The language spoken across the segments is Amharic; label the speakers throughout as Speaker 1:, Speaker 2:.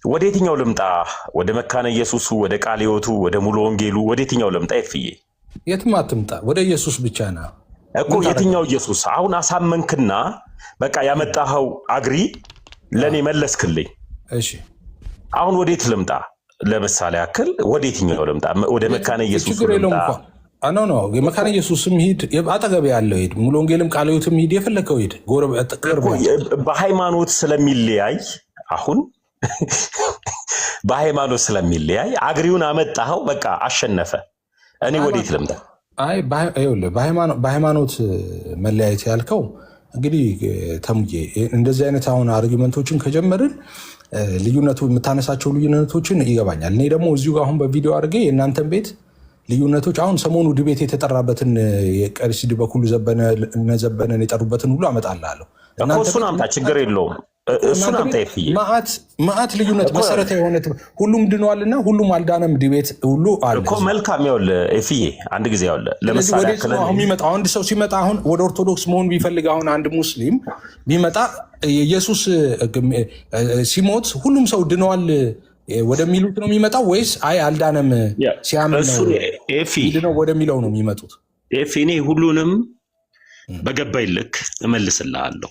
Speaker 1: ወዴትኛው ልምጣ? ወደ መካነ ኢየሱሱ፣ ወደ ቃለ ሕይወቱ፣ ወደ ሙሉ ወንጌሉ ወዴትኛው ልምጣ? ይፍዬ
Speaker 2: የትም አትምጣ፣ ወደ ኢየሱስ ብቻ ና
Speaker 1: እኮ። የትኛው ኢየሱስ? አሁን አሳመንክና በቃ ያመጣኸው አግሪ ለኔ መለስክልኝ።
Speaker 2: እሺ
Speaker 1: አሁን ወዴት ልምጣ? ለምሳሌ ያክል ወዴትኛው ልምጣ? ወደ መካነ ኢየሱስ ልምጣ?
Speaker 2: ኖ የመካነ ኢየሱስም ሂድ፣ አጠገብ ያለው ሂድ፣ ሙሉ ወንጌልም ቃለ ሕይወትም ሂድ፣ የፈለከው ሂድ።
Speaker 1: በሃይማኖት ስለሚለያይ አሁን በሃይማኖት ስለሚለያይ አግሪውን አመጣኸው፣ በቃ አሸነፈ። እኔ ወዴት ልምጣ?
Speaker 2: አይ በሃይማኖት መለያየት ያልከው እንግዲህ ተሙዬ፣ እንደዚህ አይነት አሁን አርጊመንቶችን ከጀመርን ልዩነቱ የምታነሳቸው ልዩነቶችን ይገባኛል። እኔ ደግሞ እዚሁ ጋር አሁን በቪዲዮ አድርጌ የእናንተን ቤት ልዩነቶች አሁን ሰሞኑ ዲቤት የተጠራበትን የቀሲስ ዲበኩሉ ዘበነን የጠሩበትን ሁሉ አመጣልሃለሁ።
Speaker 1: እሱን አምጣ፣ ችግር የለውም። እሱን አምጣ። ይፍዬ
Speaker 2: ማአት ልዩነት መሰረታዊ የሆነ ሁሉም ድነዋልና ሁሉም አልዳነም ዲቤት ሁሉ አለ
Speaker 1: እኮ። መልካም ይኸውልህ ይፍዬ፣ አንድ ጊዜ ይኸውልህ፣ ለምሳሌ
Speaker 2: አንድ ሰው ሲመጣ አሁን ወደ ኦርቶዶክስ መሆን ቢፈልግ አሁን አንድ ሙስሊም ቢመጣ ኢየሱስ ሲሞት ሁሉም ሰው ድነዋል ወደሚሉት ነው የሚመጣው ወይስ አይ አልዳነም ሲያምን ነው ወደሚለው ነው የሚመጡት?
Speaker 1: እኔ ሁሉንም በገባኝ ልክ እመልስልሃለሁ።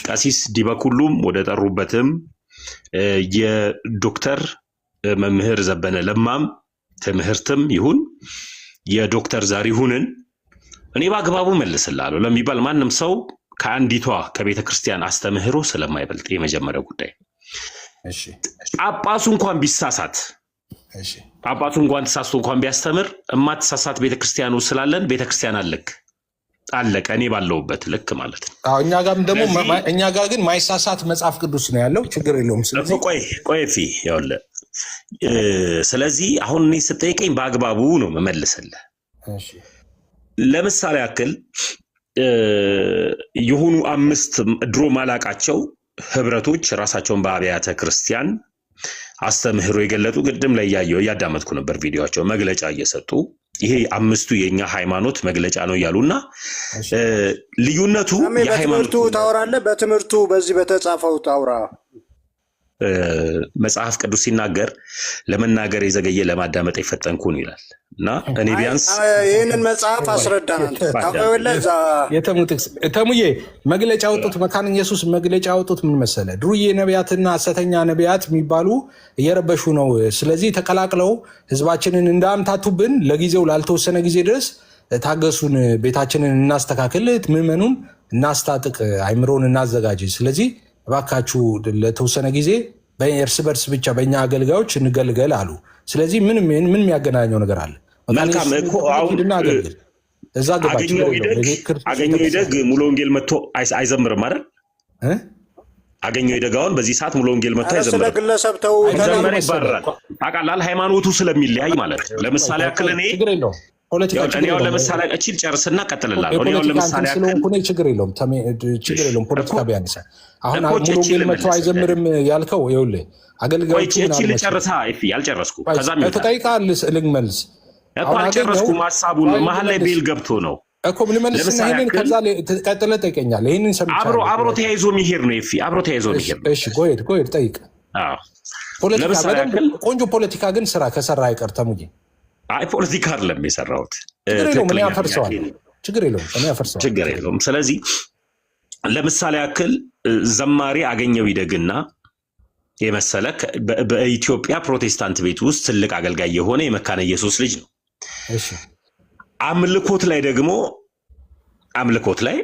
Speaker 1: ቀሲስ ዲበኩሉም ወደ ጠሩበትም የዶክተር መምህር ዘበነ ለማም ትምህርትም ይሁን የዶክተር ዛሪሁንን እኔ በአግባቡ እመልስልሃለሁ ለሚባል ማንም ሰው ከአንዲቷ ከቤተ ክርስቲያን አስተምህሮ ስለማይበልጥ የመጀመሪያው ጉዳይ። ጳጳሱ እንኳን ቢሳሳት ጳጳሱ እንኳን ተሳስቶ እንኳን ቢያስተምር እማትሳሳት ቤተክርስቲያኑ ስላለን ቤተክርስቲያን አለቀ። እኔ ባለውበት ልክ ማለት ነው።
Speaker 2: እኛ ጋርም ደግሞ እኛ ጋር ግን ማይሳሳት መጽሐፍ ቅዱስ ነው ያለው። ችግር የለውም።
Speaker 1: ስለዚህ ቆይ ይኸውልህ፣ ስለዚህ አሁን እኔ ስጠይቀኝ በአግባቡ ነው መመልስልህ። ለምሳሌ ያክል የሆኑ 5 ድሮ ማላቃቸው ህብረቶች ራሳቸውን በአብያተ ክርስቲያን አስተምህሮ የገለጡ ቅድም ላይ እያዳመጥኩ ነበር ቪዲዮቸው መግለጫ እየሰጡ ይሄ 5ቱ የኛ ሃይማኖት መግለጫ ነው ያሉና ልዩነቱ
Speaker 3: የሃይማኖቱ ታወራለህ። በትምህርቱ በዚህ በተጻፈው ታውራ።
Speaker 1: መጽሐፍ ቅዱስ ሲናገር ለመናገር የዘገየ ለማዳመጥ የፈጠንኩን ይላል እና እኔ ቢያንስ
Speaker 3: ይህንን መጽሐፍ አስረዳን።
Speaker 2: ተሙዬ መግለጫ ያወጡት መካነ ኢየሱስ መግለጫ ያወጡት ምን መሰለ? ዱርዬ ነቢያትና ሐሰተኛ ነቢያት የሚባሉ እየረበሹ ነው። ስለዚህ ተቀላቅለው ህዝባችንን እንዳምታቱብን ለጊዜው ላልተወሰነ ጊዜ ድረስ ታገሱን፣ ቤታችንን እናስተካክል፣ ምዕመኑን እናስታጥቅ፣ አይምሮን እናዘጋጅ። ስለዚህ እባካችሁ ለተወሰነ ጊዜ እርስ በርስ ብቻ በእኛ አገልጋዮች እንገልገል አሉ። ስለዚህ ምን የሚያገናኘው ነገር አለ?
Speaker 1: እዛ አገኘው ይደግ ሙሉ ወንጌል መጥቶ አይዘምርም አይደል? አገኘው ይደግ አሁን በዚህ ሰዓት ሙሉ ወንጌል መጥቶ አይዘምርም።
Speaker 3: ስለግለሰብ ተው
Speaker 1: ዘመረ ይባላል። ታውቃለህ፣ ሃይማኖቱ ስለሚለያይ ማለት ነው። ለምሳሌ ያክል እኔ ያው ለምሳሌ እቺን ጨርስና ቀጥልላለሁ። እኔ ለምሳሌ
Speaker 2: ያክል ችግር የለውም ፖለቲካ ቢያንሳ አሁን ሙሉ ወንጌል መጥቶ አይዘምርም ያልከው ይኸውልህ አገልጋዮቹ
Speaker 1: እቺን ልጨርሳ ይፍ ያልጨረስኩ ከዛም
Speaker 2: ተጠይቃል ልግመልስ
Speaker 1: እኮ አልጨረስኩም። ሐሳቡን መሀል ላይ ቤል ገብቶ ነው
Speaker 2: እኮ ምን መልስና ይሄንን ከዛ ቀጥለ ጠይቀኛል። ይሄንን ሰምቻለሁ።
Speaker 1: አብሮ ተያይዞ የሚሄድ ነው ይፍ አብሮ ተያይዞ የሚሄድ ነው።
Speaker 2: እሺ ጎሄድ ጠይቅ። ፖለቲካ ቆንጆ ፖለቲካ ግን ስራ ከሰራ አይቀር ተሙዬ።
Speaker 1: አይ ፖለቲካ አይደለም የሰራሁት።
Speaker 2: ችግር የለውም። ስለዚህ
Speaker 1: ለምሳሌ ያክል ዘማሪ አገኘው ይደግና የመሰለ በኢትዮጵያ ፕሮቴስታንት ቤት ውስጥ ትልቅ አገልጋይ የሆነ የመካነ ኢየሱስ ልጅ ነው።
Speaker 2: እሺ
Speaker 1: አምልኮት ላይ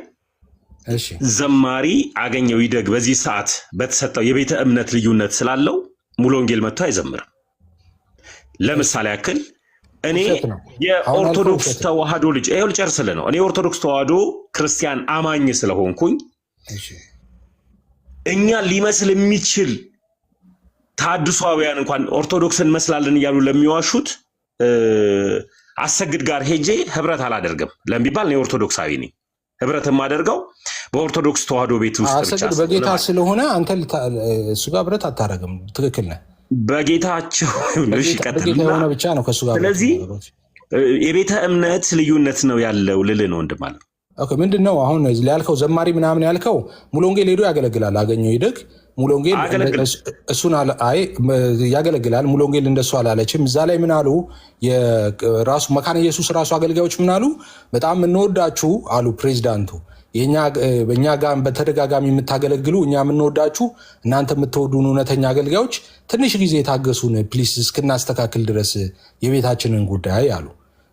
Speaker 1: ዘማሪ አገኘው ይደግ በዚህ ሰዓት በተሰጠው የቤተ እምነት ልዩነት ስላለው ሙሉ ወንጌል መጥቶ አይዘምርም። ለምሳሌ ያክል እኔ የኦርቶዶክስ ተዋህዶ ልጅ ይሄው ልጨርስልህ ነው። እኔ ኦርቶዶክስ ተዋህዶ ክርስቲያን አማኝ ስለሆንኩኝ እኛ ሊመስል የሚችል ታድሷውያን እንኳን ኦርቶዶክስን መስላልን እያሉ ለሚዋሹት አሰግድ ጋር ሄጄ ህብረት አላደርግም ለሚባል ነው ኦርቶዶክሳዊ ነኝ። ህብረት የማደርገው በኦርቶዶክስ ተዋህዶ ቤት ውስጥ ብቻ
Speaker 2: አሰግድ በጌታ ስለሆነ አንተ እሱ ጋር ህብረት አታረግም። ትክክል ነህ።
Speaker 1: በጌታቸው
Speaker 2: ብቻ ነው ከሱ ጋር።
Speaker 1: ስለዚህ የቤተ እምነት ልዩነት ነው ያለው ልልህ ነው ወንድም ማለት ነው።
Speaker 2: ምንድን ነው አሁን ያልከው ዘማሪ ምናምን ያልከው ሙሉ ወንጌል ሄዶ ያገለግላል። አገኘው ይደግ ሙሉ ወንጌል እሱን አይ ያገለግላል። ሙሉ ወንጌል እንደሱ አላለችም። እዛ ላይ ምን አሉ? የራሱ መካነ ኢየሱስ ራሱ አገልጋዮች ምን አሉ? በጣም እንወዳችሁ አሉ ፕሬዚዳንቱ። በእኛ ጋር በተደጋጋሚ የምታገለግሉ እኛ የምንወዳችሁ እናንተ የምትወዱን እውነተኛ አገልጋዮች ትንሽ ጊዜ የታገሱን ፕሊስ እስክናስተካክል ድረስ የቤታችንን ጉዳይ አሉ።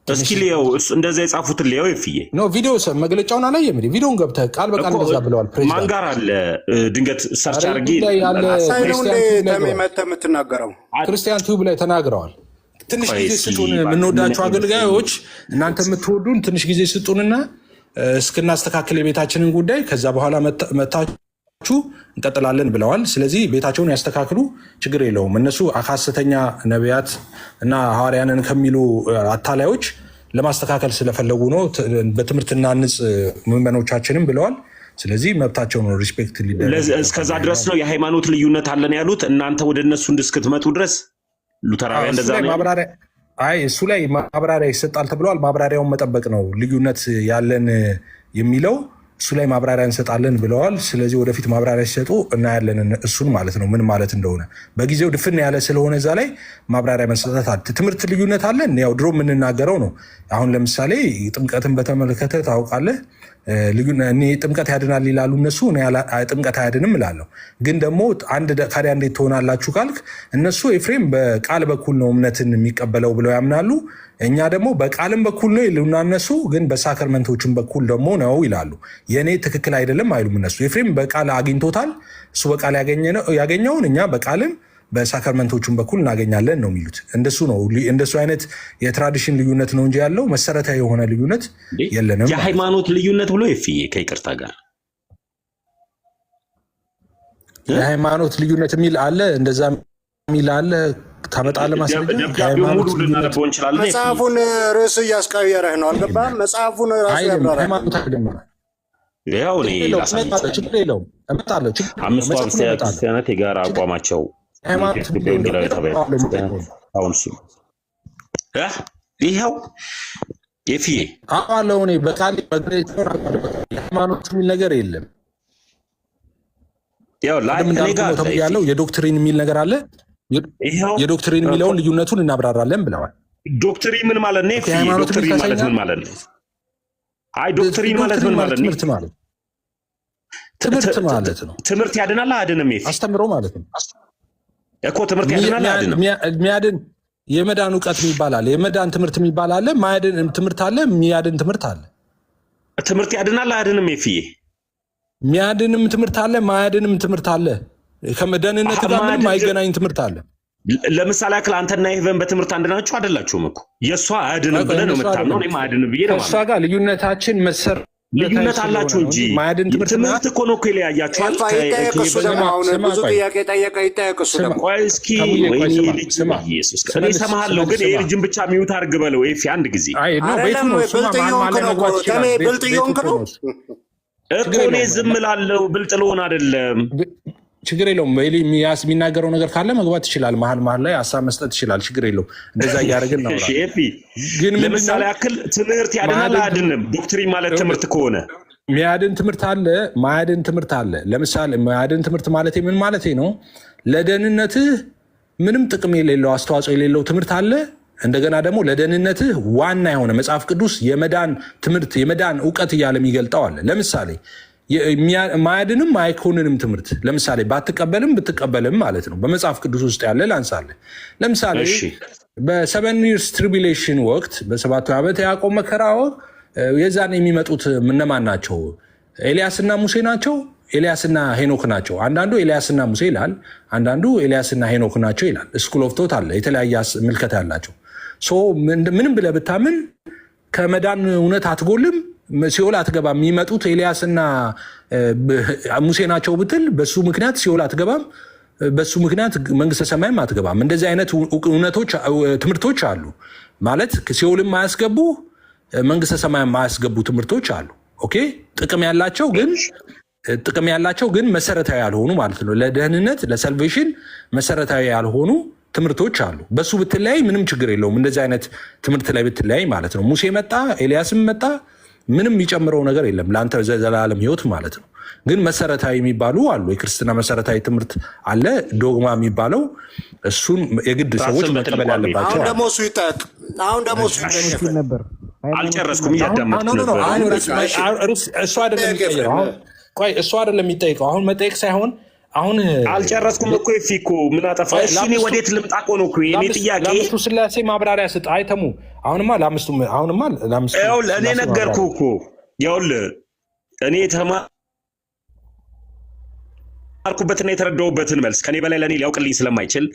Speaker 1: እስኪ ሊየው እንደዛ የጻፉትን ሊየው ይፍዬ
Speaker 2: ነው ቪዲዮ መግለጫውን አላየም። ቪዲዮን ገብተህ ቃል በቃል እንደዛ ብለዋል ፕሬዚዳንት።
Speaker 1: ማን ጋር አለ? ድንገት ሰርች አድርጌ
Speaker 2: ክርስቲያን ቲዩብ ላይ ተናግረዋል። ትንሽ ጊዜ ስጡን የምንወዳችሁ አገልጋዮች፣ እናንተ የምትወዱን ትንሽ ጊዜ ስጡንና እስክናስተካክል የቤታችንን ጉዳይ ከዛ በኋላ መታችሁ እንቀጥላለን ብለዋል። ስለዚህ ቤታቸውን ያስተካክሉ፣ ችግር የለውም። እነሱ ከሐሰተኛ ነቢያት እና ሐዋርያንን ከሚሉ አታላዮች ለማስተካከል ስለፈለጉ ነው። በትምህርትና ንጽ ምዕመኖቻችንም ብለዋል። ስለዚህ መብታቸው ነው፣ ሪስፔክት ሊደረግ።
Speaker 1: እስከዛ ድረስ ነው የሃይማኖት ልዩነት አለን ያሉት። እናንተ ወደ እነሱ እንድስክትመጡ ድረስ ሉተራውያን እንደዛ ነው።
Speaker 2: አይ እሱ ላይ ማብራሪያ ይሰጣል ተብለዋል። ማብራሪያውን መጠበቅ ነው። ልዩነት ያለን የሚለው እሱ ላይ ማብራሪያ እንሰጣለን ብለዋል። ስለዚህ ወደፊት ማብራሪያ ሲሰጡ እናያለን እሱን ማለት ነው ምን ማለት እንደሆነ። በጊዜው ድፍን ያለ ስለሆነ እዛ ላይ ማብራሪያ መሰጠት አለ። ትምህርት ልዩነት አለን ያው ድሮ የምንናገረው ነው። አሁን ለምሳሌ ጥምቀትን በተመለከተ ታውቃለህ፣ እኔ ጥምቀት ያድናል ይላሉ እነሱ፣ ጥምቀት አያድንም እላለሁ። ግን ደግሞ ታዲያ እንዴት ትሆናላችሁ ካልክ እነሱ ኤፍሬም በቃል በኩል ነው እምነትን የሚቀበለው ብለው ያምናሉ። እኛ ደግሞ በቃልም በኩል ነው ይሉና እነሱ ግን በሳክርመንቶችም በኩል ደግሞ ነው ይላሉ። የእኔ ትክክል አይደለም አይሉም እነሱ። ኤፍሬም በቃል አግኝቶታል፣ እሱ በቃል ያገኘውን እኛ በቃልም በሳክርመንቶቹም በኩል እናገኛለን ነው የሚሉት። እንደሱ ነው። እንደሱ አይነት የትራዲሽን ልዩነት ነው እንጂ ያለው መሰረታዊ የሆነ ልዩነት የለንም።
Speaker 1: የሃይማኖት ልዩነት ብሎ ይፍዬ ከይቅርታ ጋር
Speaker 2: የሃይማኖት ልዩነት የሚል አለ፣ እንደዛ የሚል አለ። ታመጣለህ ማስረጃ?
Speaker 3: መጽሐፉን ርዕስ እያስቀየረህ ነው። አልገባህም? መጽሐፉን ራሱ ያብራራል።
Speaker 2: ሃይማኖት አይደለም።
Speaker 1: ያው እኔ
Speaker 2: ችግር የለውም እመጣለሁ።
Speaker 1: አምስቱ አብያተ ክርስቲያናት የጋራ አቋማቸው ይኸው የፍዬ
Speaker 2: አውቃለሁ። እኔ በቃል ሃይማኖት የሚል ነገር የለም። ያለው የዶክትሪን የሚል ነገር አለ። የዶክትሪን የሚለውን ልዩነቱን እናብራራለን ብለዋል።
Speaker 1: ዶክትሪን ምን ማለት ነው? ዶክትሪን ማለት ምን ማለት ነው? አይ ዶክትሪን ማለት ምን ማለት ነው?
Speaker 2: ትምህርት ማለት ነው።
Speaker 1: ትምህርት ያድናል አያድንም?
Speaker 2: አስተምሮ ማለት ነው
Speaker 1: እኮ ትምህርት ያድናል አያድንም?
Speaker 2: የሚያድን የመዳን እውቀት የሚባል አለ። የመዳን ትምህርት የሚባል አለ። ማያድን ትምህርት አለ። የሚያድን ትምህርት አለ።
Speaker 1: ትምህርት ያድናል አያድንም? የፍዬ
Speaker 2: የሚያድንም ትምህርት አለ፣ ማያድንም ትምህርት አለ። ከመዳንነት ጋር ምንም አይገናኝ ትምህርት አለ።
Speaker 1: ለምሳሌ ያክል አንተና ሄቨን በትምህርት አንድ ናችሁ አይደላችሁም እኮ። የእሷ አያድንም ብለህ ነው የምታምነው፣ እኔም አያድንም ብዬ ነው።
Speaker 2: ከእሷ ጋር ልዩነታችን
Speaker 1: ልዩነት አላችሁ እንጂ ትምህርት እኮ ነው እኮ ይለያያችኋል።
Speaker 3: ብዙ ጥያቄ ጠየቀ። ይጠየቅ እሱ ደግሞ።
Speaker 1: ቆይ እስኪ እኔ እሰማሃለሁ፣ ግን ይሄ ልጅን ብቻ ሚውት አድርግ በለው ኤፊ አንድ ጊዜ።
Speaker 3: ብልጥ እየሆንክ ነው
Speaker 1: እኮ። እኔ ዝም እላለሁ፣ ብልጥ ልሆን አይደለም።
Speaker 2: ችግር የለውም። የሚናገረው ነገር ካለ መግባት ይችላል። መሀል ላይ ሀሳብ መስጠት ይችላል። ችግር የለውም። እንደዛ እያደረግን ነው።
Speaker 1: ግን ለምሳሌ ያክል ትምህርት ያድናል አያድንም? ዶክትሪን ማለት ትምህርት ከሆነ
Speaker 2: ሚያድን ትምህርት አለ፣ ማያድን ትምህርት አለ። ለምሳሌ ማያድን ትምህርት ማለት ምን ማለት ነው? ለደህንነትህ ምንም ጥቅም የሌለው አስተዋጽኦ የሌለው ትምህርት አለ። እንደገና ደግሞ ለደህንነትህ ዋና የሆነ መጽሐፍ ቅዱስ የመዳን ትምህርት የመዳን እውቀት እያለ የሚገልጠው አለ። ለምሳሌ ማያድንም አይኮንንም ትምህርት ለምሳሌ ባትቀበልም ብትቀበልም ማለት ነው። በመጽሐፍ ቅዱስ ውስጥ ያለ ላንሳለ። ለምሳሌ በ7 years tribulation ወቅት በሰባቱ ዓመት ያዕቆብ መከራ ወቅት የዛን የሚመጡት እነማን ናቸው? ኤልያስና ሙሴ ናቸው። ኤልያስና ሄኖክ ናቸው። አንዳንዱ ኤልያስና ሙሴ ይላል፣ አንዳንዱ ኤልያስና ሄኖክ ናቸው ይላል። ስኩል ኦፍ ቶት አለ፣ የተለያየ ምልከታ ያላቸው። ምንም ብለህ ብታምን ከመዳን እውነት አትጎልም፣ ሲኦል አትገባም። የሚመጡት ኤልያስና ሙሴ ናቸው ብትል በሱ ምክንያት ሲኦል አትገባም፣ በሱ ምክንያት መንግስተ ሰማይም አትገባም። እንደዚህ አይነት ትምህርቶች አሉ ማለት ሲኦልም ማያስገቡ መንግስተ ሰማይም ማያስገቡ ትምህርቶች አሉ። ኦኬ ጥቅም ያላቸው ግን መሰረታዊ ያልሆኑ ማለት ነው። ለደህንነት ለሰልቬሽን መሰረታዊ ያልሆኑ ትምህርቶች አሉ። በሱ ብትለያይ ምንም ችግር የለውም። እንደዚህ አይነት ትምህርት ላይ ብትለያይ ማለት ነው። ሙሴ መጣ፣ ኤልያስም መጣ፣ ምንም የሚጨምረው ነገር የለም ለአንተ ዘላለም ህይወት ማለት ነው። ግን መሰረታዊ የሚባሉ አሉ። የክርስትና መሰረታዊ ትምህርት አለ፣ ዶግማ የሚባለው እሱን የግድ ሰዎች መቀበል ያለባቸው።
Speaker 3: አሁን ደግሞ እሱ ይጠቅ ነበር።
Speaker 1: አልጨረስኩም፣ እያዳመጥኩ ነበር።
Speaker 2: እሱ አይደለም የሚጠይቀው። ቆይ እሱ አይደለም የሚጠይቀው። አሁን መጠየቅ ሳይሆን አሁን
Speaker 1: አልጨረስኩም እኮ እኮ ምን አጠፋ? እሺ እኔ ወዴት ልምጣ እኮ ነው እኮ የኔ ጥያቄ።
Speaker 2: ለአምስቱ ስላሴ ማብራሪያ ስጥ። አይተሙ አሁንማ ለአምስቱ
Speaker 1: ይኸውልህ እኔ ነገርኩህ እኮ ይኸውልህ እኔ የተማርኩበትና የተረዳሁበትን መልስ ከኔ በላይ ለእኔ ሊያውቅልኝ ስለማይችል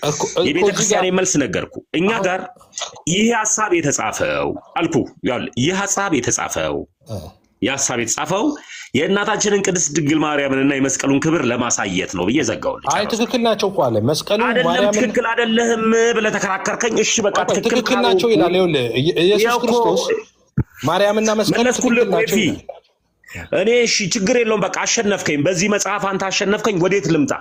Speaker 1: የቤተክርስቲያን መልስ ነገርኩ። እኛ ጋር ይህ ሀሳብ የተጻፈው አልኩህ፣ ይህ ሀሳብ የተጻፈው የእናታችንን ቅድስት ድንግል ማርያምንና የመስቀሉን ክብር ለማሳየት ነው ብዬ ዘጋሁልህ።
Speaker 2: አይ ትክክል ናቸው እኮ አለ። መስቀሉ
Speaker 1: ማርያም ትክክል አይደለህም ብለህ ተከራከርከኝ። እሺ በቃ
Speaker 2: ትክክል ናቸው ይላል። ይኸውልህ ኢየሱስ ክርስቶስ ማርያምና መስቀሉ ትክክል ናቸው።
Speaker 1: እኔ እሺ ችግር የለውም በቃ አሸነፍከኝ። በዚህ መጽሐፍ አንተ አሸነፍከኝ። ወዴት ልምጣ?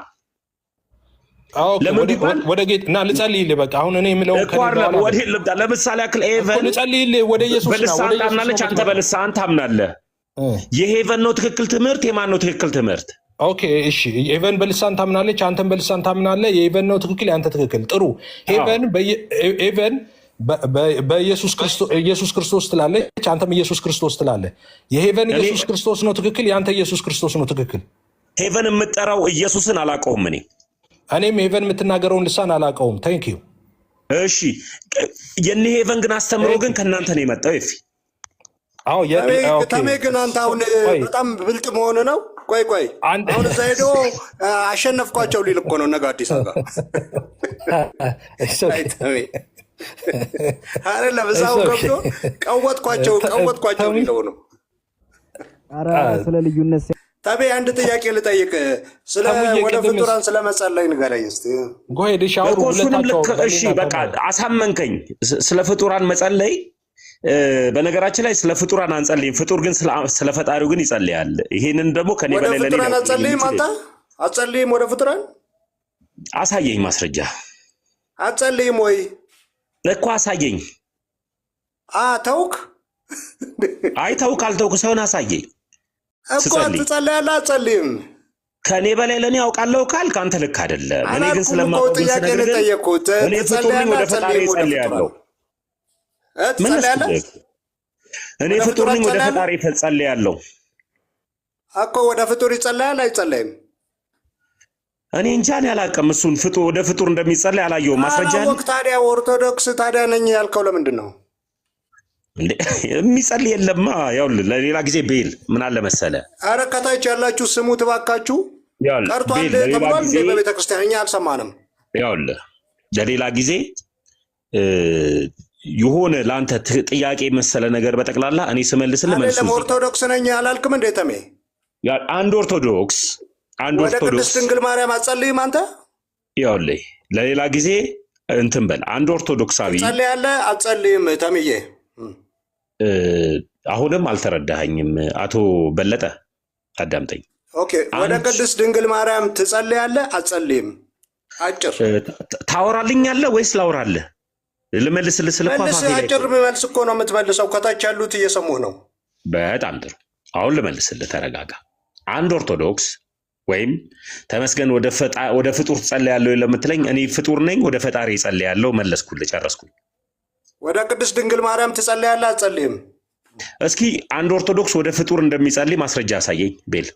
Speaker 2: ወደ ጌታ እና ልጸልይልህ። በቃ አሁን እኔ የምለው
Speaker 1: ወዴት ልምጣ? ለምሳሌ ያክል ኤቨን
Speaker 2: ልጸልይልህ ወደ ኢየሱስ
Speaker 1: በልሳን ታምናለች፣ አንተ በልሳን ታምናለህ። የሄቨን ነው ትክክል ትምህርት? የማን ነው ትክክል ትምህርት?
Speaker 2: ኦኬ እሺ፣ ሄቨን በልሳን ታምናለች፣ አንተም በልሳን ታምናለህ። የሄቨን ነው ትክክል፣ ያንተ ትክክል። ጥሩ። ሄቨን በኢየሱስ ክርስቶስ ትላለች፣ አንተም ኢየሱስ ክርስቶስ ትላለህ። የሄቨን ኢየሱስ ክርስቶስ ነው ትክክል፣ ያንተ ኢየሱስ ክርስቶስ ነው ትክክል።
Speaker 1: ሄቨን የምጠራው ኢየሱስን አላውቀውም
Speaker 2: እኔም ሄቨን የምትናገረውን ልሳን አላውቀውም። ታንክ ዩ።
Speaker 3: እሺ የኔ ሄቨን ግን አስተምሮ ግን ከእናንተ ነው የመጣው። ይፊ ተሜ ግን አንተ አሁን በጣም ብልጥ መሆን ነው። ቆይ አሁን እዛ ሄዶ አሸነፍኳቸው ሊል እኮ ነው ነገ አዲስ አበባ አይደለም እዛው ገብቶ ቀወጥኳቸው ሊለው ነው።
Speaker 4: ኧረ ስለ ልዩነት
Speaker 3: ታቤ አንድ ጥያቄ ልጠይቅ። ወደ ፍጡራን ስለመጸለይ ንገረኝ እስቲ።
Speaker 2: ጎሄድ ሻውሩ
Speaker 1: እሺ በቃ አሳመንከኝ። ስለ ፍጡራን መጸለይ በነገራችን ላይ ስለ ፍጡራን አንጸልይም። ፍጡር ግን ስለ ፈጣሪው ግን ይጸልያል። ይሄንን ደግሞ ከኔ በላይ ለኔ
Speaker 3: ፍጡራን አንጸልይም። አንተ አትጸልይም? ወደ ፍጡራን
Speaker 1: አሳየኝ ማስረጃ።
Speaker 3: አትጸልይም ወይ
Speaker 1: እኮ አሳየኝ።
Speaker 3: ተውክ?
Speaker 1: አይ ተውክ አልተውክ ሳይሆን አሳየኝ
Speaker 3: እኮ ትጸልያለህ። አትጸልይም?
Speaker 1: ከኔ በላይ ለኔ ያውቃለሁ ካልክ አንተ ልክ አይደለም። እኔ ግን ስለማውቀው
Speaker 3: ጥያቄ ልጠየቅኩት።
Speaker 1: እኔ ፍጡር ነኝ፣ ወደ ፈጣሪ እጸልያለሁ። እኔ ፍጡር ነኝ፣ ወደ ፈጣሪ እጸልያለሁ
Speaker 3: እኮ። ወደ ፍጡር ይጸልያል አይጸልይም?
Speaker 1: እኔ እንጃ እኔ አላውቅም። እሱን ወደ ፍጡር እንደሚጸልይ አላየሁም። ማስረጃ አለ?
Speaker 3: ታዲያ ኦርቶዶክስ ታዲያ ነኝ ያልከው ለምንድን ነው?
Speaker 1: የሚጸልይ የለማ። ያው ለሌላ ጊዜ ቤል ምን አለ መሰለ።
Speaker 3: አረ ከታች ያላችሁ ስሙ ትባካችሁ። ቀርቷል ተብሏል እንዴ በቤተክርስቲያን? እኛ አልሰማንም።
Speaker 1: ያው ለሌላ ጊዜ የሆነ ለአንተ ጥያቄ መሰለ ነገር በጠቅላላ እኔ ስመልስልህ መልሱ።
Speaker 3: አይደለም ኦርቶዶክስ ነኝ አላልክም እንዴ ተሜ?
Speaker 1: አንድ ኦርቶዶክስ
Speaker 3: ወደ ቅድስት ድንግል ማርያም አትጸልይም አንተ?
Speaker 1: ያው ለሌላ ጊዜ እንትን በል። አንድ ኦርቶዶክሳዊ
Speaker 3: ትጸልያለህ አትጸልይም ተሜዬ?
Speaker 1: አሁንም አልተረዳኸኝም አቶ በለጠ፣ አዳምጠኝ።
Speaker 3: ኦኬ ወደ ቅድስት ድንግል ማርያም ትጸልያለህ አትጸልይም? አጭር
Speaker 1: ታወራልኛለህ ወይስ ላውራለህ? ልመልስልህ ስለኳፋ
Speaker 3: አጭር መልስ እኮ ነው የምትመልሰው። ከታች ያሉት እየሰሙህ ነው።
Speaker 1: በጣም ጥሩ። አሁን ልመልስልህ፣ ተረጋጋ። አንድ ኦርቶዶክስ ወይም ተመስገን ወደ ፍጡር ትጸልያለህ ለምትለኝ እኔ ፍጡር ነኝ፣ ወደ ፈጣሪ እጸልያለሁ። መለስኩልህ፣ ጨረስኩኝ።
Speaker 3: ወደ ቅድስት ድንግል ማርያም ትጸልያለህ አትጸልይም?
Speaker 1: እስኪ አንድ ኦርቶዶክስ ወደ ፍጡር እንደሚጸልይ ማስረጃ አሳየኝ ቤል።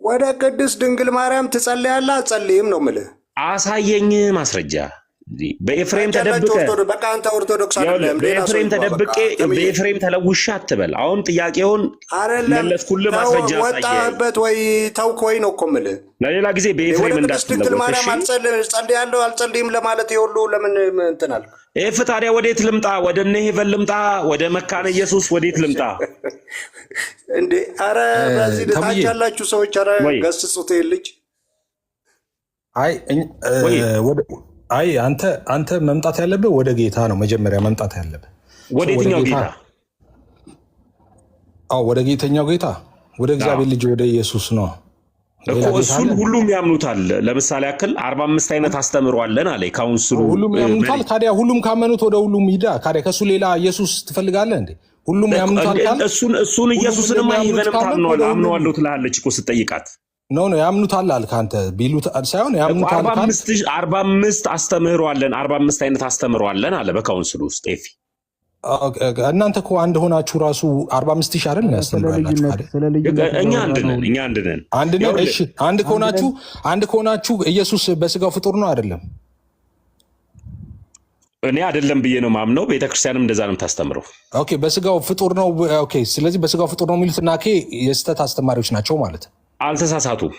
Speaker 3: ወደ ቅድስት ድንግል ማርያም ትጸልያለህ አትጸልይም ነው የምልህ።
Speaker 1: አሳየኝ ማስረጃ። በኤፍሬም ተደብቀ
Speaker 3: በቃ አንተ ኦርቶዶክስ አይደለም።
Speaker 1: በኤፍሬም ተደብቄ በኤፍሬም ተለውሻ አትበል። አሁን ጥያቄውን መለስኩልህ፣ ማስረጃ አሳየኝ።
Speaker 3: ወጣበት ወይ ተውክ ወይ ነው እኮ የምልህ።
Speaker 1: ለሌላ ጊዜ በኤፍሬም
Speaker 3: ድንግል ማርያም ጸልያለሁ አልጸልይም ለማለት የሁሉ ለምን እንትን አልክ?
Speaker 1: ታዲያ ወዴት ልምጣ? ወደ እነ ሄቨን ልምጣ? ወደ መካነ ኢየሱስ ወዴት ልምጣ
Speaker 3: እንዴ? አረ በዚህ ታች ያላችሁ ሰዎች አረ ገስጹት ልጅ።
Speaker 2: አይ አንተ መምጣት ያለብህ ወደ ጌታ ነው መጀመሪያ መምጣት ያለብህ።
Speaker 1: ወደ የትኛው ጌታ?
Speaker 2: ወደ ጌተኛው ጌታ፣ ወደ እግዚአብሔር ልጅ ወደ ኢየሱስ ነው
Speaker 1: እኮ። እሱን ሁሉም ያምኑታል። ለምሳሌ ያክል 45 አይነት አስተምሯለን አለ ካውንስሉ።
Speaker 2: ሁሉም ያምኑታል። ታዲያ ሁሉም ካመኑት ወደ ሁሉም ሂዳ። ታዲያ ከሱ ሌላ ኢየሱስ ትፈልጋለህ እንዴ? ሁሉም ያምኑታል።
Speaker 1: እሱን ኢየሱስንማ ሄቨንም አምነዋለሁ ትላለች እኮ ስትጠይቃት
Speaker 2: ነው ያምኑታል አልክ አንተ ቢሉት ሳይሆን ያምኑታል።
Speaker 1: 45 አስተምህሮ አለን 45 አይነት አስተምህሮ አለን አለ በካውንስል ውስጥ ኤፊ።
Speaker 2: እናንተ እኮ አንድ ሆናችሁ ራሱ 45,000 አይደል ያስተምራላችሁ አይደል?
Speaker 1: እኛ አንድ ነን።
Speaker 2: እሺ አንድ ከሆናችሁ ኢየሱስ በስጋው ፍጡር ነው አይደለም?
Speaker 1: እኔ አይደለም ብዬ ነው ማምነው። ቤተክርስቲያንም እንደዛ ነው የምታስተምረው።
Speaker 2: ኦኬ በስጋው ፍጡር ነው። ኦኬ ስለዚህ በስጋው ፍጡር ነው የሚሉት እና የስተት አስተማሪዎች ናቸው ማለት
Speaker 1: አልተሳሳቱም።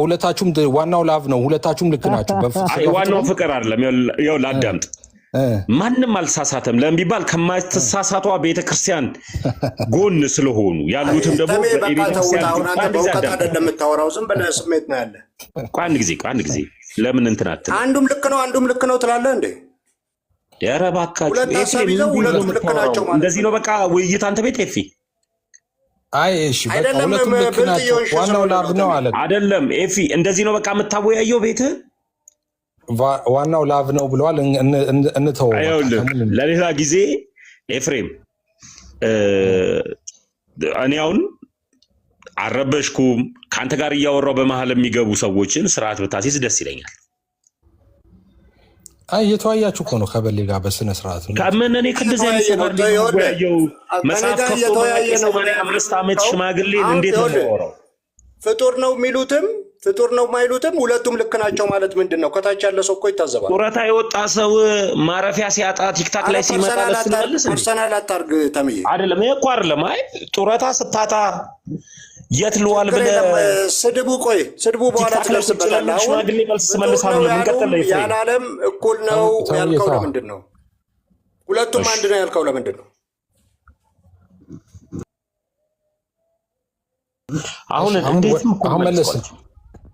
Speaker 2: ሁለታችሁም ዋናው ላቭ ነው። ሁለታችሁም ልክ ናችሁ።
Speaker 1: ዋናው ፍቅር አይደለም። ያው ላዳምጥ ማንም አልተሳሳተም ለምን ቢባል ከማትሳሳቷ ቤተክርስቲያን ጎን ስለሆኑ ያሉትም ደግሞ
Speaker 3: ቤተክርስቲያን በእውቀት አይደለም የምታወራው፣ ዝም ብለህ ስሜት ነው ያለ።
Speaker 1: አንድ ጊዜ ለምን እንትን አትልም?
Speaker 3: አንዱም ልክ ነው ትላለህ እንዴ?
Speaker 1: ኧረ እባካችሁ እንደዚህ ነው በቃ ውይይት አንተ ቤት ኤፊ
Speaker 2: አይ እሺ በቃ ሁለቱም ልክ ናቸው። ዋናው ላቭ ነው አለ
Speaker 1: አይደለም ኤፊ እንደዚህ ነው በቃ የምታወያየው ቤት
Speaker 2: ዋናው ላቭ ነው ብለዋል። እንተው
Speaker 1: ለሌላ ጊዜ ኤፍሬም። እኔ አሁን አረበሽኩም ከአንተ ጋር እያወራው በመሀል የሚገቡ ሰዎችን ስርዓት ብታሲዝ ደስ ይለኛል።
Speaker 2: አይ የተወያያችሁ እኮ ነው ከበሌ ጋር በስነ ስርዓት ነው።
Speaker 1: ከምን እኔ ከዚህ አይነት ሰው ያየው መጽሐፍ ከፍቶ የ85 ዓመት ሽማግሌ እንዴት ነው ያወራው?
Speaker 3: ፍጡር ነው የሚሉትም ፍጡር ነው የማይሉትም ሁለቱም ልክ ናቸው ማለት ምንድን ነው? ከታች ያለ ሰው እኮ ይታዘባል።
Speaker 1: ጡረታ የወጣ ሰው ማረፊያ ሲያጣ ቲክታክ ላይ ሲመጣ ለስመልስ
Speaker 3: ፐርሰናል አታርግ ተምዬ።
Speaker 1: አይደለም ይሄ እኮ አይደለም። አይ ጡረታ ስታጣ የት ልዋል ብለህ
Speaker 3: ስድቡ በኋላ ትደርስበታለህ። አሁን
Speaker 1: ሽማግሌ መልስ መልሳለሁ። ለምን ቀጠለ ይፈ
Speaker 3: ያላለም እኩል ነው ያልከው ለምንድን ነው? ሁለቱም አንድ ነው ያልከው ለምንድን ነው?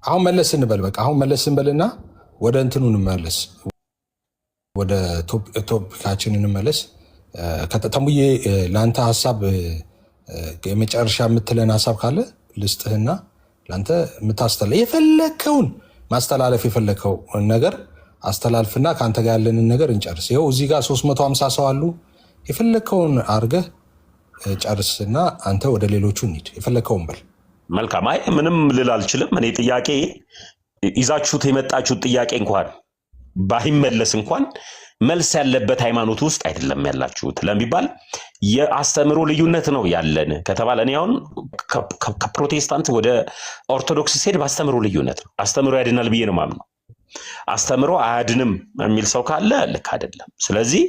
Speaker 2: አሁን መለስ እንበል በቃ አሁን መለስ እንበልና ወደ እንትኑ እንመለስ፣ ወደ ቶፒካችን እንመለስ። ከተሙዬ ለአንተ ሀሳብ የመጨረሻ የምትለን ሀሳብ ካለ ልስጥህና ለአንተ የፈለከውን ማስተላለፍ የፈለከው ነገር አስተላልፍና ከአንተ ጋር ያለንን ነገር እንጨርስ። ይኸው እዚህ ጋር 350 ሰው አሉ። የፈለከውን አድርገህ ጨርስና አንተ ወደ ሌሎቹ እንሂድ። የፈለከውን በል።
Speaker 1: መልካም። አይ ምንም ልል አልችልም። እኔ ጥያቄ ይዛችሁት የመጣችሁት ጥያቄ እንኳን ባይመለስ እንኳን መልስ ያለበት ሃይማኖት ውስጥ አይደለም ያላችሁት ለሚባል የአስተምሮ ልዩነት ነው ያለን ከተባለ እኔ አሁን ከፕሮቴስታንት ወደ ኦርቶዶክስ ሲሄድ በአስተምሮ ልዩነት ነው። አስተምሮ ያድናል ብዬ ነው ማምነው። አስተምሮ አያድንም የሚል ሰው ካለ ልክ አይደለም። ስለዚህ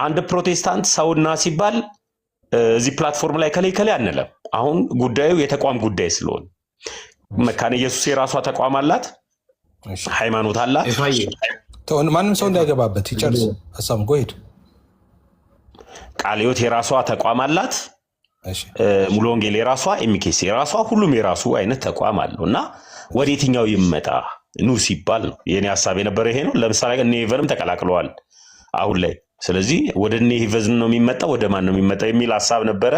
Speaker 1: አንድ ፕሮቴስታንት ሰውና ሲባል እዚህ ፕላትፎርም ላይ ከላይ አንለም። አሁን ጉዳዩ የተቋም ጉዳይ ስለሆነ መካነ ኢየሱስ የራሷ ተቋም አላት፣ ሃይማኖት አላት።
Speaker 2: ማንም ሰው እንዳይገባበት ይጨርስ ሀሳብ ጎሄድ።
Speaker 1: ቃለ ሕይወት የራሷ ተቋም አላት፣ ሙሉ ወንጌል የራሷ፣ ኤምኬስ የራሷ፣ ሁሉም የራሱ አይነት ተቋም አለው እና ወደ የትኛው ይመጣ ኑ ሲባል ነው የኔ ሀሳብ የነበረ ይሄ ነው። ለምሳሌ እነ ሄቨንም ተቀላቅለዋል አሁን ላይ። ስለዚህ ወደ እነ ሄቨን ነው የሚመጣው ወደ ማን ነው የሚመጣው የሚል ሀሳብ ነበረ።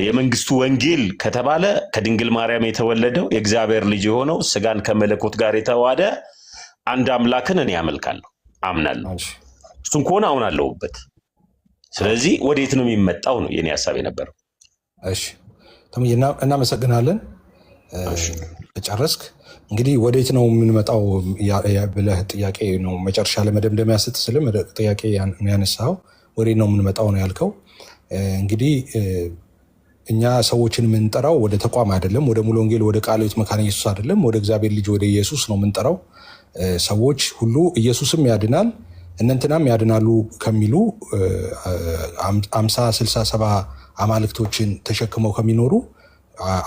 Speaker 1: የመንግስቱ ወንጌል ከተባለ ከድንግል ማርያም የተወለደው የእግዚአብሔር ልጅ የሆነው ስጋን ከመለኮት ጋር የተዋሃደ አንድ አምላክን እኔ አመልካለሁ አምናለሁ። እሱን ከሆነ አሁን አለሁበት። ስለዚህ ወዴት ነው የሚመጣው ነው የኔ ሀሳብ የነበረው።
Speaker 2: እሺ ተምዬና እናመሰግናለን። ጨረስክ? እንግዲህ ወዴት ነው የምንመጣው ብለህ ጥያቄ ነው መጨረሻ ለመደምደሚያ ስትስልም ጥያቄ ያነሳው ወዴት ነው የምንመጣው ነው ያልከው። እንግዲህ እኛ ሰዎችን የምንጠራው ወደ ተቋም አይደለም፣ ወደ ሙሉ ወንጌል ወደ ቃለ ሕይወት መካነ ኢየሱስ አይደለም፣ ወደ እግዚአብሔር ልጅ ወደ ኢየሱስ ነው የምንጠራው። ሰዎች ሁሉ ኢየሱስም ያድናል እነንትናም ያድናሉ ከሚሉ 50 60 70 አማልክቶችን ተሸክመው ከሚኖሩ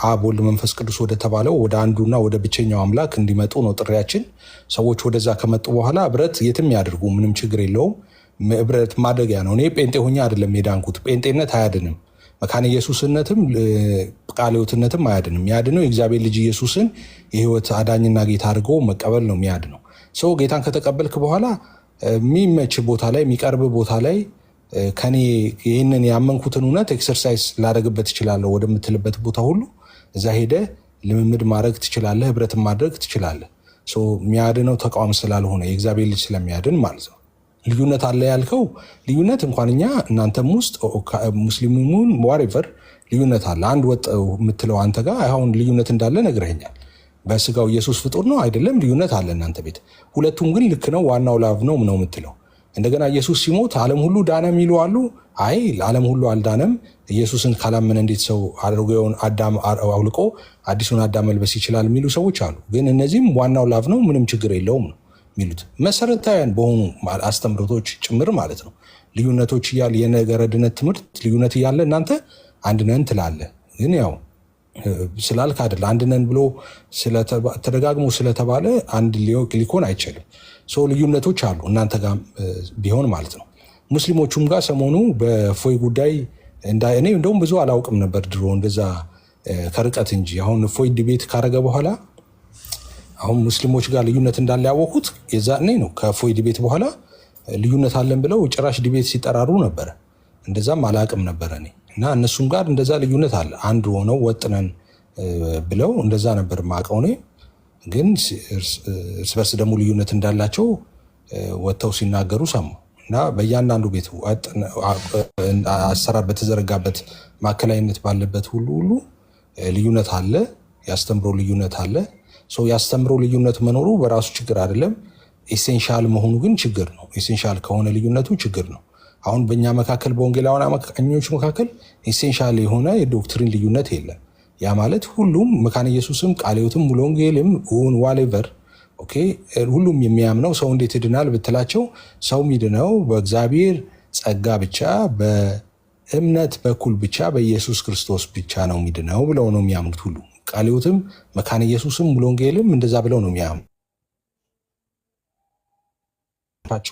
Speaker 2: አብ ወልድ መንፈስ ቅዱስ ወደ ተባለው ወደ አንዱና ወደ ብቸኛው አምላክ እንዲመጡ ነው ጥሪያችን። ሰዎች ወደዛ ከመጡ በኋላ ህብረት የትም ያድርጉ ምንም ችግር የለውም። ህብረት ማደጊያ ነው። እኔ ጴንጤ ሆኜ አይደለም የዳንኩት። ጴንጤነት አያድንም፣ መካነ ኢየሱስነትም ቃለ ሕይወትነትም አያድንም። ያድነው የእግዚአብሔር ልጅ ኢየሱስን የህይወት አዳኝና ጌታ አድርጎ መቀበል ነው የሚያድነው። ሰው ጌታን ከተቀበልክ በኋላ የሚመች ቦታ ላይ የሚቀርብ ቦታ ላይ ከኔ ይህንን ያመንኩትን እውነት ኤክሰርሳይዝ ላደረግበት ትችላለህ ወደምትልበት ቦታ ሁሉ እዛ ሄደ ልምምድ ማድረግ ትችላለህ፣ ህብረትን ማድረግ ትችላለህ። የሚያድነው ተቋም ስላልሆነ የእግዚአብሔር ልጅ ስለሚያድን ማለት ነው። ልዩነት አለ ያልከው ልዩነት እንኳን እኛ እናንተም ውስጥ ሙስሊሙን ዋሬቨር ልዩነት አለ። አንድ ወጥ የምትለው አንተ ጋር አሁን ልዩነት እንዳለ ነግረኸኛል። በስጋው ኢየሱስ ፍጡር ነው አይደለም፣ ልዩነት አለ እናንተ ቤት። ሁለቱም ግን ልክ ነው፣ ዋናው ላቭ ነው የምትለው። እንደገና ኢየሱስ ሲሞት ዓለም ሁሉ ዳነ የሚሉ አሉ። አይ ዓለም ሁሉ አልዳነም፣ ኢየሱስን ካላመነ እንዴት ሰው አሮጌውን አዳም አውልቆ አዲሱን አዳም መልበስ ይችላል የሚሉ ሰዎች አሉ። ግን እነዚህም ዋናው ላቭ ነው ምንም ችግር የለውም ነው የሚሉት፣ መሰረታዊያን በሆኑ አስተምሮቶች ጭምር ማለት ነው። ልዩነቶች እያለ የነገረ ድነት ትምህርት ልዩነት እያለ እናንተ አንድ ነን ትላለ። ግን ያው ስላልክ አይደለ አንድ ነን ብሎ ተደጋግሞ ስለተባለ አንድ ሊኮን አይችልም። ሰው ልዩነቶች አሉ እናንተ ጋር ቢሆን ማለት ነው። ሙስሊሞቹም ጋር ሰሞኑ በእፎይ ጉዳይ እኔ እንደውም ብዙ አላውቅም ነበር ድሮ እንደዛ ከርቀት እንጂ አሁን እፎይ ዲቤት ካረገ በኋላ አሁን ሙስሊሞች ጋር ልዩነት እንዳለ ያወቁት የዛኔ ነው። ከእፎይ ዲቤት በኋላ ልዩነት አለን ብለው ጭራሽ ዲቤት ሲጠራሩ ነበረ። እንደዛም አላውቅም ነበረ እኔ እና እነሱም ጋር እንደዛ ልዩነት አለ። አንድ ሆነው ወጥነን ብለው እንደዛ ነበር ማቀው እኔ። ግን እርስ በርስ ደግሞ ልዩነት እንዳላቸው ወጥተው ሲናገሩ ሰማሁ። እና በእያንዳንዱ ቤት አሰራር በተዘረጋበት ማዕከላዊነት ባለበት ሁሉ ልዩነት አለ፣ ያስተምሮ ልዩነት አለ። ሰው ያስተምሮ ልዩነት መኖሩ በራሱ ችግር አይደለም። ኤሴንሻል መሆኑ ግን ችግር ነው። ኤሴንሻል ከሆነ ልዩነቱ ችግር ነው። አሁን በእኛ መካከል በወንጌላውያን አማኞች መካከል ኤሴንሻል የሆነ የዶክትሪን ልዩነት የለም። ያ ማለት ሁሉም መካነ ኢየሱስም ቃለ ሕይወትም ሙሉ ወንጌልም ዋሌቨር ኦኬ ሁሉም የሚያምነው ሰው እንዴት ይድናል ብትላቸው ሰው የሚድነው በእግዚአብሔር ጸጋ ብቻ በእምነት በኩል ብቻ በኢየሱስ ክርስቶስ ብቻ ነው የሚድነው ብለው ነው የሚያምኑት። ሁሉ ቃለ ሕይወትም መካነ ኢየሱስም ሙሉ ወንጌልም እንደዛ ብለው ነው የሚያምኑት።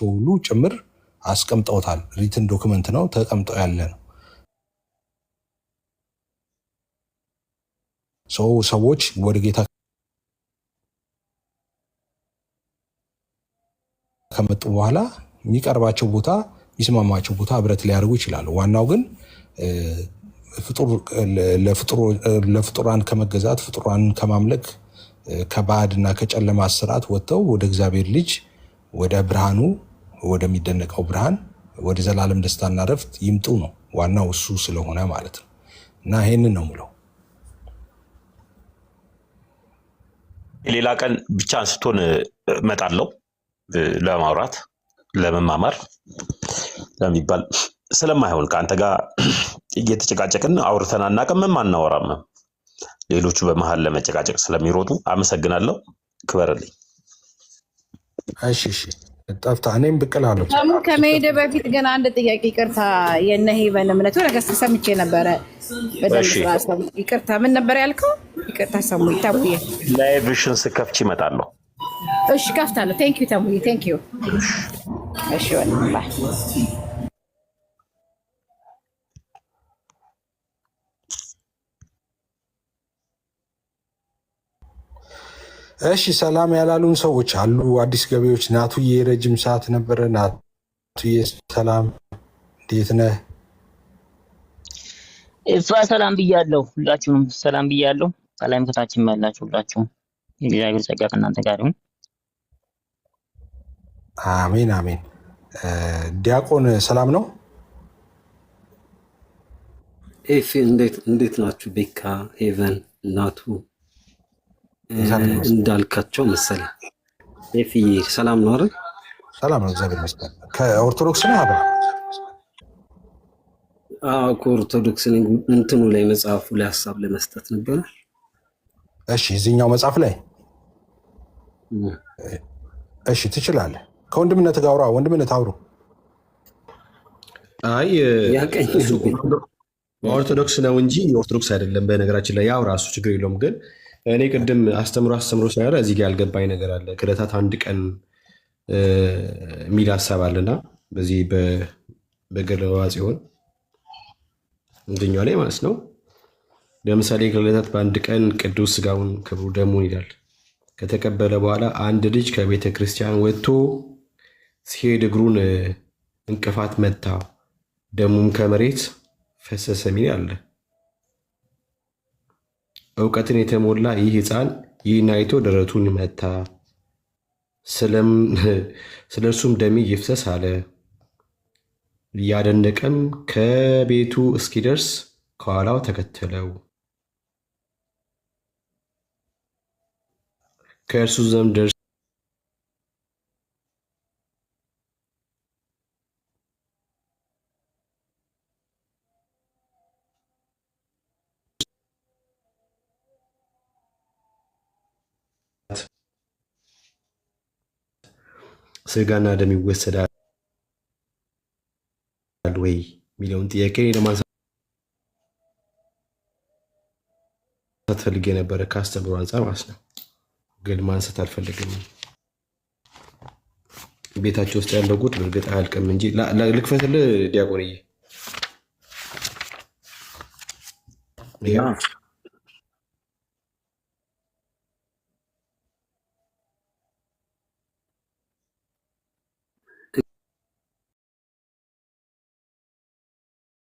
Speaker 2: ሁሉ ጭምር አስቀምጠውታል። ሪትን ዶክመንት ነው ተቀምጠው ያለ ነው። ሰዎች ወደ ጌታ ከመጡ በኋላ የሚቀርባቸው ቦታ የሚስማማቸው ቦታ ህብረት ሊያደርጉ ይችላሉ። ዋናው ግን ለፍጡራን ከመገዛት ፍጡራን ከማምለክ ከባዕድና ከጨለማ ስርዓት ወጥተው ወደ እግዚአብሔር ልጅ ወደ ብርሃኑ ወደሚደነቀው ብርሃን ወደ ዘላለም ደስታና ረፍት ይምጡ ነው ዋናው እሱ ስለሆነ ማለት ነው። እና ይሄንን ነው የምለው።
Speaker 1: ሌላ ቀን ብቻ አንስቶን እመጣለሁ ለማውራት ለመማማር ለሚባል ስለማይሆን ከአንተ ጋር እየተጨቃጨቅን አውርተን አናውቅም፣ አናወራም። ሌሎቹ በመሃል ለመጨቃጨቅ ስለሚሮጡ አመሰግናለሁ። ክበርልኝ።
Speaker 2: እሺ ጠፍታ እኔም ብቅ እላለሁ።
Speaker 5: ከመሄድ በፊት ግን አንድ ጥያቄ፣ ይቅርታ። የእነ ሄቨን እምነቱ ነገር ሰምቼ ነበረ በደንብ ይቅርታ። ምን ነበር ያልከው? ይቅርታ ሰሙኝ። ተሙዬ
Speaker 1: ላይቭሽን ስከፍች እመጣለሁ።
Speaker 5: እሺ ከፍታለሁ። ቴንክ ዩ ተሙዬ፣ ቴንክ ዩ። እሺ ወላሂ
Speaker 2: እሺ ሰላም ያላሉን ሰዎች አሉ። አዲስ ገቢዎች ናቱዬ ረጅም ሰዓት ነበረ። ናቱዬ ሰላም፣ እንዴት ነህ?
Speaker 6: እሷ ሰላም ብያለሁ። ሁላችሁም ሰላም ብያለሁ። ሰላም ከታችን ያላችሁ ሁላችሁም የእግዚአብሔር ጸጋ ከእናንተ ጋር ይሁን።
Speaker 2: አሜን አሜን። ዲያቆን ሰላም ነው?
Speaker 7: ኤፊ እንዴት ናችሁ? ቤካ ሄቨን ናቱ እንዳልካቸው መሰለኝ። ኤፊ ሰላም ነው አይደል?
Speaker 2: ሰላም ነው እግዚአብሔር ይመስገን። ከኦርቶዶክስ ነው አባ?
Speaker 7: አዎ ከኦርቶዶክስ እንትኑ ላይ መጽሐፉ ላይ ሐሳብ ለመስጠት ነበር።
Speaker 2: እሺ እዚህኛው መጽሐፍ ላይ እሺ ትችላለህ። ከወንድምነት ጋር አውራ። ወንድምነት አውሩ።
Speaker 8: አይ ኦርቶዶክስ ነው እንጂ ኦርቶዶክስ አይደለም። በነገራችን ላይ ያው ራሱ ችግር የለውም። ግን እኔ ቅድም አስተምሮ ስላለ እዚህ ጋር ያልገባኝ ነገር አለ። ክህደታት አንድ ቀን የሚል ሀሳብ አለና በዚህ በገለዋ ሲሆን እንደኛው ላይ ማለት ነው። ለምሳሌ ክህደታት በአንድ ቀን ቅዱስ ሥጋውን ክብሩ ደሙን ይላል። ከተቀበለ በኋላ አንድ ልጅ ከቤተ ክርስቲያን ወጥቶ ሲሄድ እግሩን እንቅፋት መታ፣ ደሙም ከመሬት ፈሰሰ የሚል አለ። እውቀትን የተሞላ ይህ ሕፃን ይህን አይቶ ደረቱን መታ። ስለ እርሱም ደሜ ይፍሰስ አለ። እያደነቀም ከቤቱ እስኪደርስ ከኋላው ተከተለው። ከእርሱ ዘንድ ደርስ ስጋና ደም ይወሰዳል ወይ የሚለውን ጥያቄ ለማንሳት ፈልጌ የነበረ ከአስተምሮ አንጻር ማለት ነው። ግን ማንሳት አልፈልግም። ቤታቸው ውስጥ ያለው ጉድ እርግጥ አያልቅም እንጂ ልክፈትልህ ዲያቆንዬ።